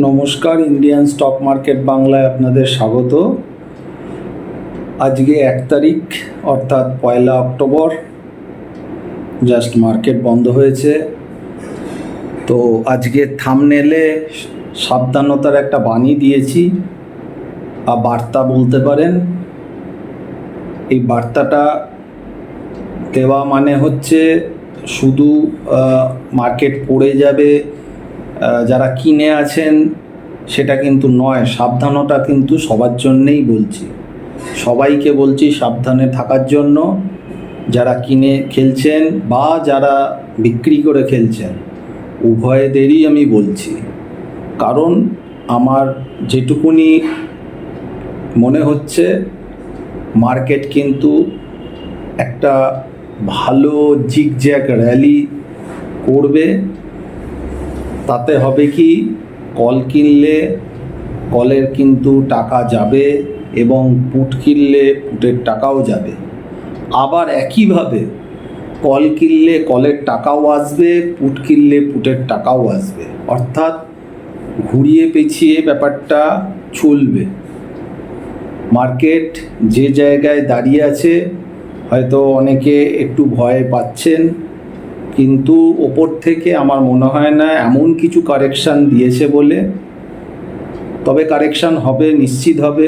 নমস্কার, Indian stock market বাংলায় আপনাদের স্বাগত। আজকে 1 তারিখ অর্থাৎ 1 অক্টোবর, জাস্ট মার্কেট বন্ধ হয়েছে। তো আজকে থাম্বনেলে সাবধানতার একটা বাণী দিয়েছি বা বার্তা বলতে পারেন। এই বার্তাটা দেওয়া মানে হচ্ছে শুধু মার্কেট পড়ে যাবে যারা কিনে আছেন সেটা কিন্তু নয়, সাবধানতা কিন্তু সবার জন্যেই বলছি, সবাইকে বলছি সাবধানে থাকার জন্য। যারা কিনে খেলছেন বা যারা বিক্রি করে খেলছেন উভয়েদেরই আমি বলছি, কারণ আমার যেটুকুনি মনে হচ্ছে মার্কেট কিন্তু একটা ভালো জিগজ্যাগ র্যালি করবে। তাতে হবে কি, কল কিনলে কলের কিন্তু টাকা যাবে এবং পুট কিনলে পুটের টাকাও যাবে। আবার একইভাবে কল কিনলে কলের টাকাও আসবে, পুট কিনলে পুটের টাকাও আসবে, অর্থাৎ ঘুরিয়ে পেঁচিয়ে ব্যাপারটা চলবে। মার্কেট যে জায়গায় দাঁড়িয়ে আছে হয়তো অনেকে একটু ভয় পাচ্ছেন, কিন্তু ওপর থেকে আমার মনে হয় না এমন কিছু কারেকশান দিয়েছে বলে। তবে কারেকশান হবে, নিশ্চিত হবে,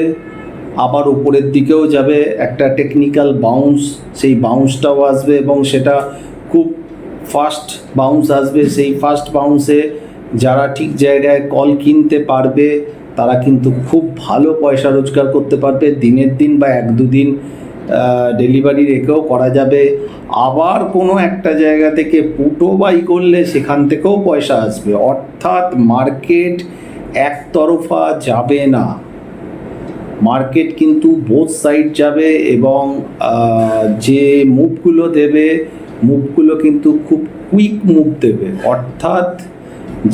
আবার উপরের দিকেও যাবে, একটা টেকনিক্যাল বাউন্স, সেই বাউন্সটাও আসবে এবং সেটা খুব ফাস্ট বাউন্স আসবে। সেই ফাস্ট বাউন্সে যারা ঠিক জায়গায় কল কিনতে পারবে তারা কিন্তু খুব ভালো পয়সা রোজগার করতে পারবে। দিনের দিন বা 1-2 দিন ডেলিভারি রেখেও করা যাবে। আবার কোনো একটা জায়গা থেকে পুটো বাই করলে সেখান থেকেও পয়সা আসবে। অর্থাৎ মার্কেট একতরফা যাবে না, মার্কেট কিন্তু বোথ সাইড যাবে এবং যে মুভগুলো দেবে মুভগুলো কিন্তু খুব কুইক মুভ দেবে। অর্থাৎ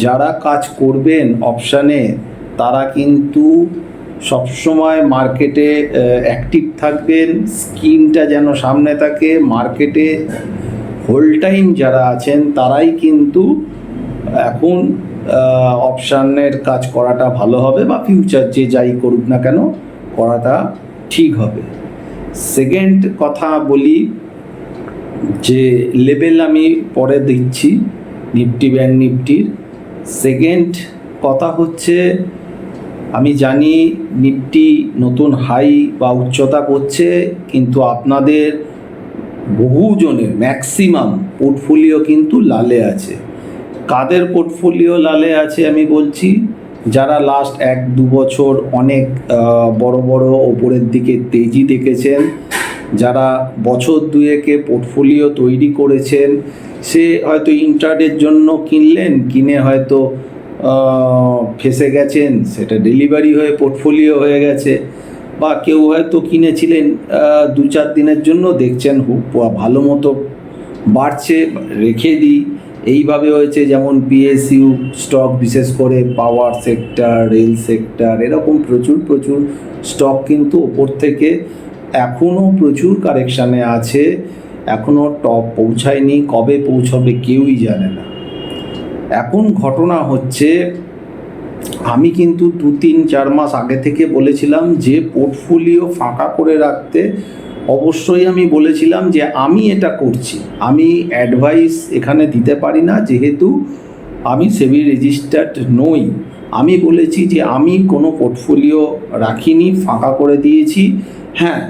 যারা কাজ করবেন অপশানে তারা কিন্তু সবসময় মার্কেটে অ্যাক্টিভ থাকবেন, স্ক্রিনটা যেন সামনে থাকে। মার্কেটে হোল টাইম যারা আছেন তারাই কিন্তু এখন অপশানের কাজ করাটা ভালো হবে, বা ফিউচার যে যাই করুক না কেন করাটা ঠিক হবে। সেকেন্ড কথা বলি, যে লেভেল আমি পরে দিচ্ছি নিফটি ব্যাংক নিফটির। সেকেন্ড কথা হচ্ছে, আমি জানি নিফটি নতুন হাই বা উচ্চতা করছে, কিন্তু আপনাদের বহুজনের ম্যাক্সিমাম পোর্টফোলিও কিন্তু লালে আছে। কাদের পোর্টফোলিও লালে আছে আমি বলছি, যারা লাস্ট 1-2 বছর অনেক বড় বড় ওপরের দিকে তেজি দেখেছেন, যারা বছর দুয়েকে পোর্টফোলিও তৈরি করেছেন। সে হয়তো ইন্ট্রাডের জন্য কিনলেন, কিনে হয়তো ফেসে গেছেন, সেটা ডেলিভারি হয়ে পোর্টফোলিও হয়ে গেছে। বা কেউ হয়তো কিনেছিলেন 2-4 দিনের জন্য, দেখছেন ভালো মতো বাড়ছে, রেখে দিই, এইভাবে হয়েছে। যেমন পিএসইউ স্টক, বিশেষ করে পাওয়ার সেক্টর, রেল সেক্টর, এরকম প্রচুর স্টক কিন্তু ওপর থেকে এখনও প্রচুর কারেকশানে আছে, এখনও টপ পৌঁছায়নি। কবে পৌঁছবে কেউই জানে না। এখন ঘটনা হচ্ছে, আমি কিন্তু 2-3-4 মাস আগে থেকে বলেছিলাম যে পোর্টফোলিও ফাঁকা করে রাখতে। অবশ্যই আমি বলেছিলাম যে আমি এটা করছি, আমি অ্যাডভাইস এখানে দিতে পারি না, যেহেতু আমি সেবি রেজিস্টার্ড নই। আমি বলেছি যে আমি কোনো পোর্টফোলিও রাখিনি, ফাঁকা করে দিয়েছি। হ্যাঁ,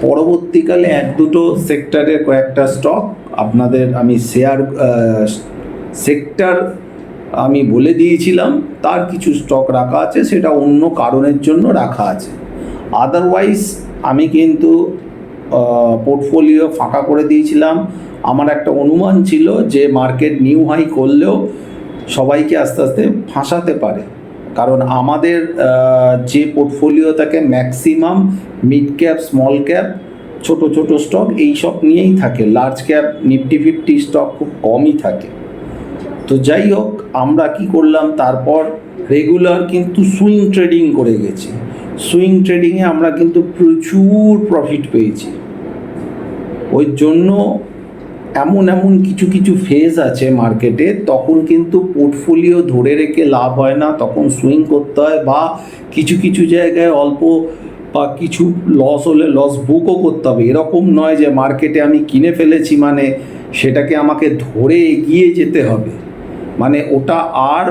পরবর্তীকালে 1-2 সেক্টরের কয়েকটা স্টক আপনাদের আমি সেক্টর আমি বলে দিয়েছিলাম, তার কিছু স্টক রাখা আছে, সেটা অন্য কারণের জন্য রাখা আছে। আদারওয়াইজ আমি কিন্তু পোর্টফোলিও ফাঁকা করে দিয়েছিলাম। আমার একটা অনুমান ছিল যে মার্কেট নিউ হাই করলেও সবাইকে আস্তে আস্তে ফাঁসাতে পারে, কারণ আমাদের যে পোর্টফোলিও থাকে maximum mid cap, small cap, ছোট স্টক এইসব নিয়েই থাকে। লার্জ ক্যাপ নিফটি 50 স্টক খুব কমই থাকে। তো যাই হোক, আমরা কি করলাম, তারপর রেগুলার কিন্তু সুইং ট্রেডিং করে গেছি। সুইং ট্রেডিংয়ে আমরা কিন্তু প্রচুর প্রফিট পেয়েছি। ওই জন্য এমন এমন কিছু কিছু ফেজ আছে মার্কেটে, তখন কিন্তু পোর্টফোলিও ধরে রেখে লাভ হয় না, তখন সুইং করতে হয়, বা কিছু কিছু জায়গায় অল্প বা কিছু লস হলে লস বুকও করতে হবে। এরকম নয় যে মার্কেটে আমি কিনে ফেলেছি মানে সেটাকে আমাকে ধরে এগিয়ে যেতে হবে, মানে ওটা আর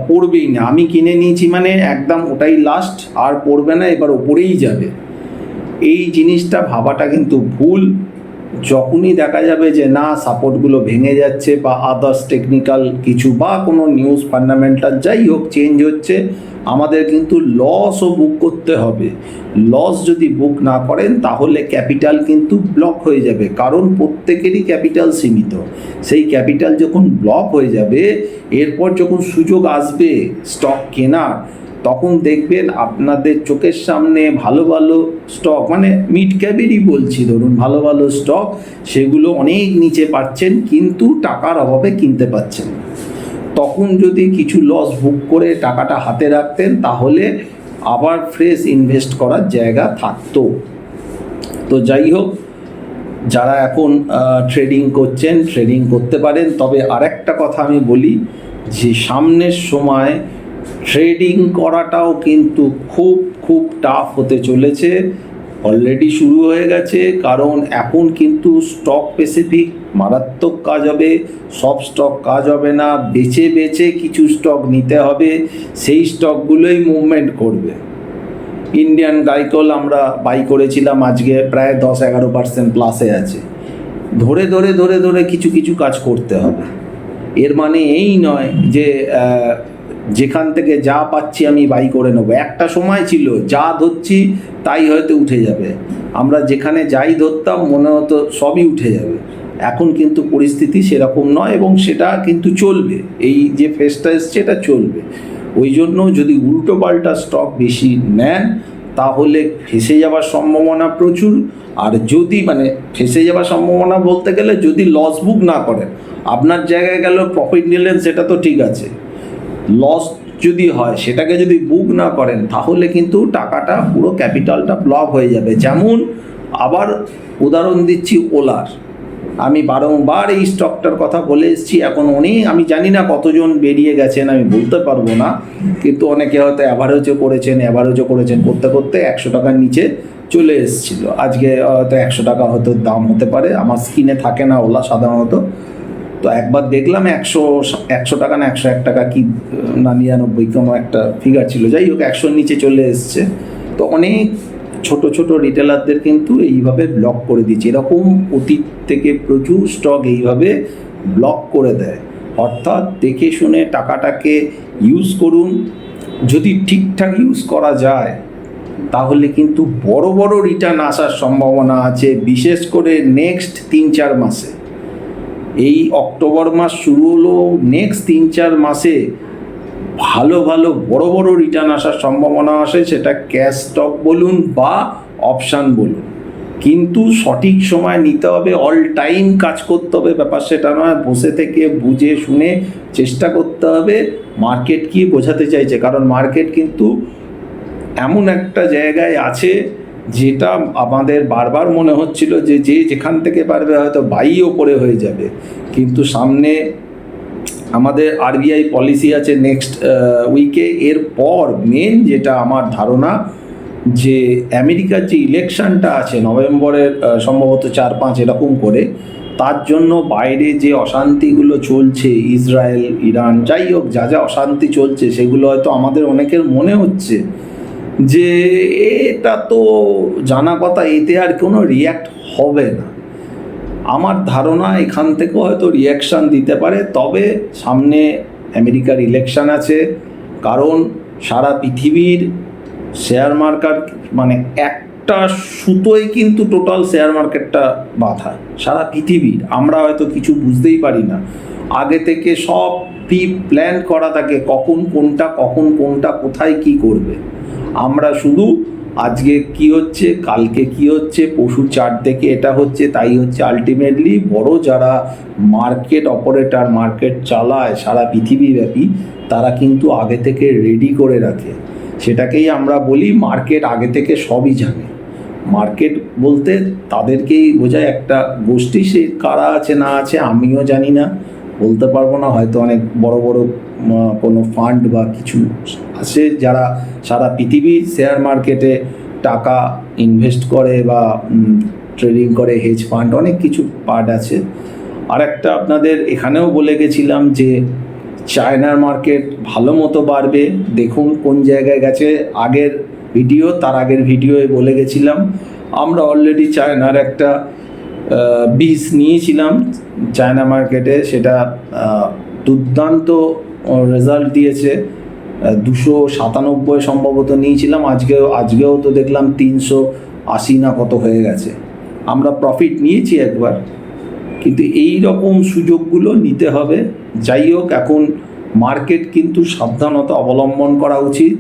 পড়বেই না, আমি কিনে নিয়েছি মানে একদম ওটাই লাস্ট, আর পড়বে না, এবার ওপরেই যাবে। এই জিনিসটা ভাবাটা কিন্তু ভুল। যখনই দেখা যাবে যে না সাপোর্টগুলো ভেঙে যাচ্ছে বা আদার্স টেকনিক্যাল কিছু বা কোনো নিউজ ফান্ডামেন্টাল যাই হোক চেঞ্জ হচ্ছে, আমাদের কিন্তু লসও বুক করতে হবে। লস যদি বুক না করেন তাহলে ক্যাপিটাল কিন্তু ব্লক হয়ে যাবে, কারণ প্রত্যেকেরই ক্যাপিটাল সীমিত। সেই ক্যাপিটাল যখন ব্লক হয়ে যাবে, এরপর যখন সুযোগ আসবে স্টক কেনার, তখন দেখবেন আপনাদের চোখের সামনে ভালো ভালো স্টক, মানে মিড ক্যাপেরই বলছি, ধরুন ভালো ভালো স্টক, সেগুলো অনেক নিচে পাচ্ছেন কিন্তু টাকার অভাবে কিনতে পাচ্ছেন না। তখন যদি কিছু লস বুক করে টাকাটা হাতে রাখতেন তাহলে আবার ফ্রেশ ইনভেস্ট করার জায়গা থাকতো। তো যাই হোক, যারা এখন ট্রেডিং করছেন ট্রেডিং করতে পারেন, তবে আরেকটা কথা আমি বলি যে সামনের সময় ট্রেডিং করাটাও কিন্তু খুব খুব টাফ হতে চলেছে, অলরেডি শুরু হয়ে গেছে। কারণ এখন কিন্তু স্টক স্পেসিফিক মারাত্মক কাজ হবে, সব স্টক কাজ হবে না, বেছে বেছে কিছু স্টক নিতে হবে, সেই স্টকগুলোই মুভমেন্ট করবে। ইন্ডিয়ান গাইকল আমরা বাই করেছিলাম, আজকে প্রায় 10-11% প্লাসে আছে। ধরে ধরে ধরে ধরে কিছু কিছু কাজ করতে হবে। এর মানে এই নয় যে যেখান থেকে যা পাচ্ছি আমি বাই করে নেবো। একটা সময় ছিল যা ধরছি তাই হয়তো উঠে যাবে, আমরা যেখানে যাই ধরতাম মনে হতো সবই উঠে যাবে। এখন কিন্তু পরিস্থিতি সেরকম নয় এবং সেটা কিন্তু চলবে, এই যে ফেসটা এসছে এটা চলবে। ওই জন্য যদি উল্টো পাল্টা স্টক বেশি নেন তাহলে ফেসে যাওয়ার সম্ভাবনা প্রচুর। আর যদি মানে ফেসে যাওয়ার সম্ভাবনা বলতে গেলে যদি লস বুক না করেন, আপনার জায়গায় গেল প্রফিট নিলেন সেটা তো ঠিক আছে, লস যদি হয় সেটাকে যদি বুক না করেন তাহলে কিন্তু টাকাটা পুরো ক্যাপিটালটা ব্লক হয়ে যাবে। যেমন আবার উদাহরণ দিচ্ছি ওলার, আমি বারংবার এই স্টকটার কথা বলে এসেছি, এখন অনেক আমি জানি না কতজন বেরিয়ে গেছেন আমি বলতে পারবো না, কিন্তু অনেকে হয়তো অ্যাভারেজও করেছেন করতে করতে 100 টাকার নিচে চলে এসেছিলো। আজকে হয়তো 100 টাকা হয়তো দাম হতে পারে, আমার স্ক্রিনে থাকে না ওলা সাধারণত। তো একবার দেখলাম 100 টাকা না 101 টাকা কি না 99 কোনো একটা ফিগার ছিল, যাই হোক 100-র নিচে চলে এসছে। তো অনেক ছোট ছোট রিটেলারদের কিন্তু এইভাবে ব্লক করে দিচ্ছে। এরকম অতীত থেকে প্রচুর স্টক এইভাবে ব্লক করে দেয়। অর্থাৎ দেখে শুনে টাকাটাকে ইউজ করুন, যদি ঠিকঠাক ইউজ করা যায় তাহলে কিন্তু বড় বড় রিটার্ন আসার সম্ভাবনা আছে, বিশেষ করে নেক্সট 3-4 মাসে। এই অক্টোবর মাস শুরু হলো, নেক্সট 3-4 মাসে ভালো ভালো বড় বড় রিটার্ন আসার সম্ভাবনা আসে, সেটা ক্যাশ স্টক বলুন বা অপশান বলুন। কিন্তু সঠিক সময় নিতে হবে, অল টাইম কাজ করতে হবে, ব্যাপার সেটা নয়, বসে থেকে বুঝে শুনে চেষ্টা করতে হবে মার্কেট কি বোঝাতে চাইছে। কারণ মার্কেট কিন্তু এমন একটা জায়গায় আছে যেটা আমাদের বারবার মনে হচ্ছিল যে যেখান থেকে পারবে হয়তো বাইও ওপরে হয়ে যাবে, কিন্তু সামনে আমাদের আরবিআই পলিসি আছে নেক্সট উইকে। এরপর মেন যেটা আমার ধারণা যে আমেরিকার যে ইলেকশনটা আছে নভেম্বরের সম্ভবত 4-5 এরকম করে, তার জন্য বাইরে যে অশান্তিগুলো চলছে, ইসরায়েল ইরান যাই হোক যা যা অশান্তি চলছে, সেগুলো হয়তো আমাদের অনেকের মনে হচ্ছে যে এটা তো জানা কথা, এতে আর কোনো রিয়্যাক্ট হবে না। আমার ধারণা এখান থেকেও হয়তো রিয়াকশান দিতে পারে, তবে সামনে আমেরিকার ইলেকশান আছে। কারণ সারা পৃথিবীর শেয়ার মার্কেট মানে একটা সুতোয় কিন্তু টোটাল শেয়ার মার্কেটটা বাঁধা, সারা পৃথিবীর। আমরা হয়তো কিছু বুঝতেই পারি না, আগে থেকে সব প্রি প্ল্যান করা থাকে কখন কোনটা কোথায় কি করবে। আমরা শুধু আজকে কি হচ্ছে, কালকে কি হচ্ছে, পরশু চার্ট থেকে এটা হচ্ছে তাই হচ্ছে। আলটিমেটলি বড় যারা মার্কেট অপারেটর, মার্কেট চালায় সারা পৃথিবীব্যাপী, তারা কিন্তু আগে থেকে রেডি করে রাখে। সেটাকেই আমরা বলি মার্কেট আগে থেকে সবই জানে। মার্কেট বলতে তাদেরকেই বোঝায়, একটা গোষ্ঠী, সে কারা আছে না আছে আমিও জানি না, বলতে পারবো না। হয়তো অনেক বড় বড় কোনো ফান্ড বা কিছু আছে যারা সারা পৃথিবীর শেয়ার মার্কেটে টাকা ইনভেস্ট করে বা ট্রেডিং করে, হেজ ফান্ড, অনেক কিছু পার্ট আছে। আর একটা আপনাদের এখানেও বলে গেছিলাম যে চায়নার মার্কেট ভালো মতো বাড়বে, দেখুন কোন জায়গায় গেছে। আগের ভিডিও, তার আগের ভিডিওয়ে বলে গেছিলাম আমরা অলরেডি চায়নার একটা বীজ নিয়েছিলাম চায়না মার্কেটে, সেটা দুর্দান্ত রেজাল্ট দিয়েছে। 297 সম্ভবত নিয়েছিলাম, আজকেও তো দেখলাম 380 না কত হয়ে গেছে। আমরা প্রফিট নিয়েছি একবার, কিন্তু এই রকম সুযোগগুলো নিতে হবে। যাই হোক, এখন মার্কেট কিন্তু সাবধানতা অবলম্বন করা উচিত।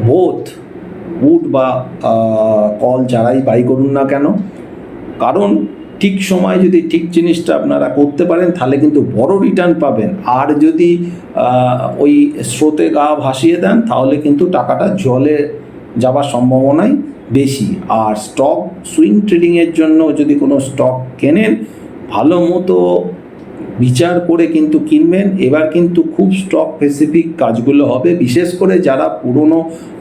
বোথ উড বা কল যারাই বাই করুন না কেন, কারণ ঠিক সময় যদি ঠিক জিনিসটা আপনারা করতে পারেন তাহলে কিন্তু বড় রিটার্ন পাবেন। আর যদি ওই স্রোতে গা ভাসিয়ে দেন তাহলে কিন্তু টাকাটা জলে যাবার সম্ভাবনাই বেশি। আর স্টক সুইং ট্রেডিংয়ের জন্য যদি কোনো স্টক কেনেন, ভালো মতো বিচার করে কিন্তু কিনবেন। এবার কিন্তু খুব স্টক স্পেসিফিক কাজগুলো হবে, বিশেষ করে যারা পুরনো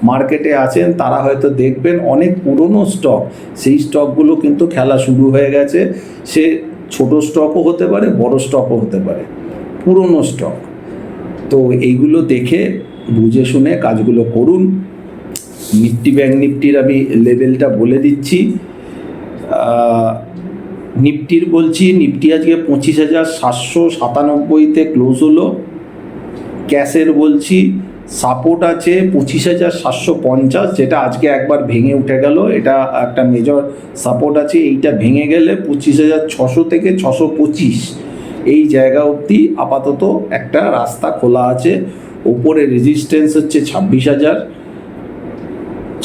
মার্কেটে আছেন তারা হয়তো দেখবেন অনেক পুরনো স্টক, সেই স্টকগুলো কিন্তু খেলা শুরু হয়ে গেছে। সে ছোট স্টকও হতে পারে, বড় স্টকও হতে পারে, পুরনো স্টক। তো এইগুলো দেখে বুঝে শুনে কাজগুলো করুন। নিফটি ব্যাংক নিফটির আমি লেভেলটা বলে দিচ্ছি। নিফটির বলছি, নিফটি আজকে 25,797-তে ক্লোজ হলো। ক্যাশের বলছি সাপোর্ট আছে 25,750, যেটা আজকে একবার ভেঙে উঠে গেল, এটা একটা মেজর সাপোর্ট আছে। এইটা ভেঙে গেলে 25,600 থেকে 625 এই জায়গা অবধি আপাতত একটা রাস্তা খোলা আছে। ওপরে রেজিস্ট্যান্স হচ্ছে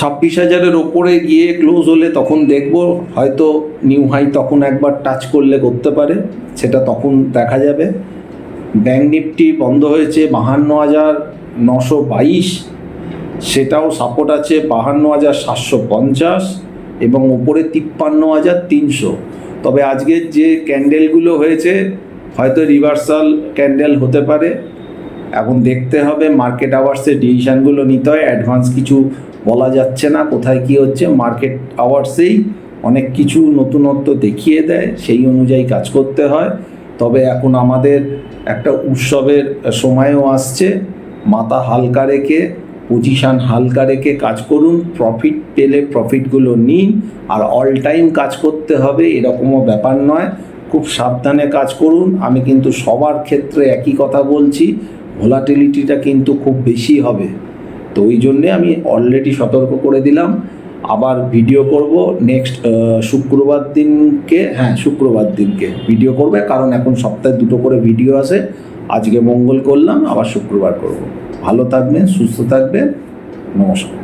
26,000-এর ওপরে গিয়ে ক্লোজ হলে তখন দেখব, হয়তো নিউ হাই তখন একবার টাচ করলে করতে পারে, সেটা তখন দেখা যাবে। ব্যাংক নিফটি বন্ধ হয়েছে 52,922, সেটাও সাপোর্ট আছে 52,750 এবং উপরে 53,300। তবে আজকের যে ক্যান্ডেলগুলো হয়েছে হয়তো রিভার্সাল ক্যান্ডেল হতে পারে। এখন দেখতে হবে, মার্কেট আওয়ার্সে ডিসিশানগুলো নিতে হয়, অ্যাডভান্স কিছু বলা যাচ্ছে না কোথায় কী হচ্ছে। মার্কেট আওয়ার্সেই অনেক কিছু নতুনত্ব দেখিয়ে দেয়, সেই অনুযায়ী কাজ করতে হয়। তবে এখন আমাদের একটা উৎসবের সময়ও আসছে, মাথা হালকা রেখে, পজিশান হালকা রেখে কাজ করুন। প্রফিট পেলে প্রফিটগুলো নিন, আর অল টাইম কাজ করতে হবে এরকমও ব্যাপার নয়, খুব সাবধানে কাজ করুন। আমি কিন্তু সবার ক্ষেত্রে একই কথা বলছি, ভোলাটিলিটিটা কিন্তু খুব বেশি হবে। তো ওই জন্যে আমি অলরেডি সতর্ক করে দিলাম। আবার ভিডিও করব নেক্সট শুক্রবার দিনকে ভিডিও করবে, কারণ এখন সপ্তাহে 2টো করে ভিডিও আসে। আজকে মঙ্গল করলাম, আবার শুক্রবার করব। ভালো থাকবেন, সুস্থ থাকবেন, নমস্কার।